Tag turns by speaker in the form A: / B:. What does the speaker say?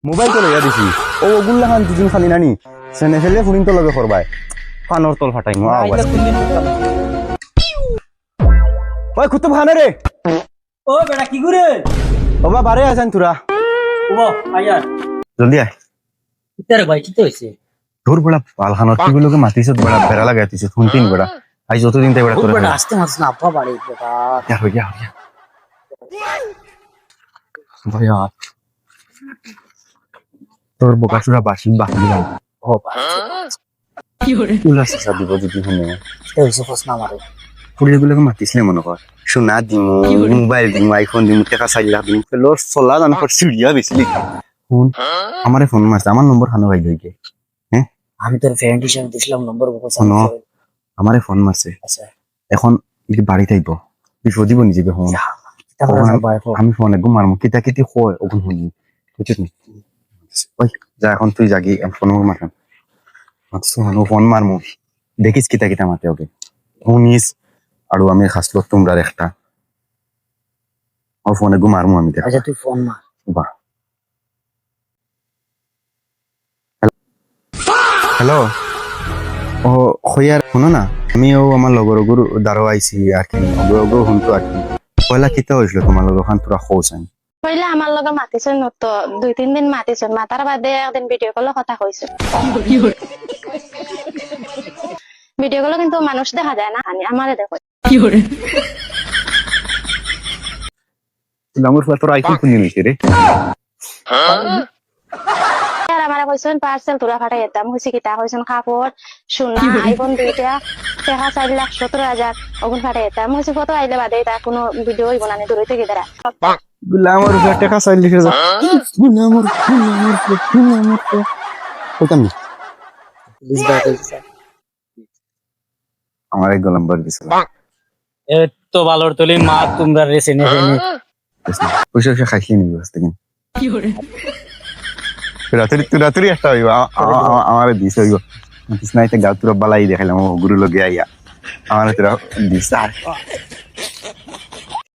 A: mobile তো লইয়া দিছি ও ওগুলা খান দুদিন খালি নানি সেনে ফেলে ফুরিন তো লগে করবাই কানর তল ফাটাই মা আওয়াজ ওই কুতুব খানে রে
B: ও বেটা কি করে
A: বাবা বারে আছেন তোরা
B: ও আয়ার
A: জলদি আয়
B: ইতার ভাই কি তো হইছে
A: তোর বড়া পালখানো তুইগুলোকে মাতিছ বড়া বেড়া লাগাইতিছ শুনতিন বড়া আজ যতদিন তাই বড়া
B: ও
A: তোরা
B: বেটা আসতে মাছ না আব্বা বাড়ি বেটা
A: ইয়া হইয়া ভাইয়া তোর বোকাচুরা বাসি বাকি দিলাম
B: ও কি করে
A: উল্লা সিসা দিব যদি শুনে
B: তো হইছে প্রশ্ন আমারে
A: ফুড়িগুলোকে মাতিছিলে মনে কর সোনা দিমু মোবাইল দিমু আইফোন দিমু টাকা 4 লাখ দিমু লোর চলা জানো পর সিড়িয়া বেশি ফোন আমারে ফোন মারছে আমার নম্বর খানো ভাই লইকে হ্যাঁ
B: আমি তোর ফ্রেন্ড হিসেবে দিছিলাম নম্বর বকো
A: শোনো আমারে ফোন মারছে
B: আচ্ছা
A: এখন ই বাড়িতে আইব বিপদ দিব নিজে ফোন
B: তারপরে না ভাই
A: আমি ফোন একদম মারমু কিতা কিতি কয় ওগুন শুনি বুঝছিস নি ওই যা এখন তুই জাগি ফোন মারলাম মারছো ফোন মারমু দেখিস কিতা কিতা মাতে ওকে শুনিস আর আমি খাসলো তোমরা একটা ও ফোনে গু মারমু আমি
B: আচ্ছা তুই ফোন মার
A: বাহ হ্যালো ও খয়ার শুনো না আমি ও আমার লগর গুরু দাঁড়ো আইছি আর কি লগর শুনতো আর কি পয়লা কিতা হয়েছিল তোমার লগর খান তোরা খোঁজেন
C: কইলে আমার লগে মাতিছেন তো 2-3 দিন মাতিছেন মাতার বাদে একদিন ভিডিও কলে কথা কইছে ভিডিও কলে কিন্তু মানুষ দেখা যায় না আমারে দেখো
B: কি করে
A: আমার তোর আইফোন কিনে নিছে রে
C: আর আমারে কইছেন পার্সেল তোরা ফাটাই যেতাম হইছে কিতা কইছেন কাপড় সোনা আইফোন দুইটা টাকা 4,17,000 ওগুন ফাটাই যেতাম হইছে কত আইলে বাদে তা কোনো ভিডিও হইব না দূরে থেকে দাঁড়া
A: গুলামর টাকা চাই লিখে যা গুলামর কইতাম নি
B: প্লিজ ভাই কইছে
A: আমার এক গোলাম বার দিছিল
B: এ তো ভালোর তলি মা তোমরা রেসে নে
A: পয়সা পয়সা খাইছি নি বসতে কিন
B: কি করে
A: রাত্রি একটা হইব আমার দিস হইব দিস নাইতে গাতুরা বালাই দেখাইলাম গুরু লগে আইয়া আমার তোরা দিস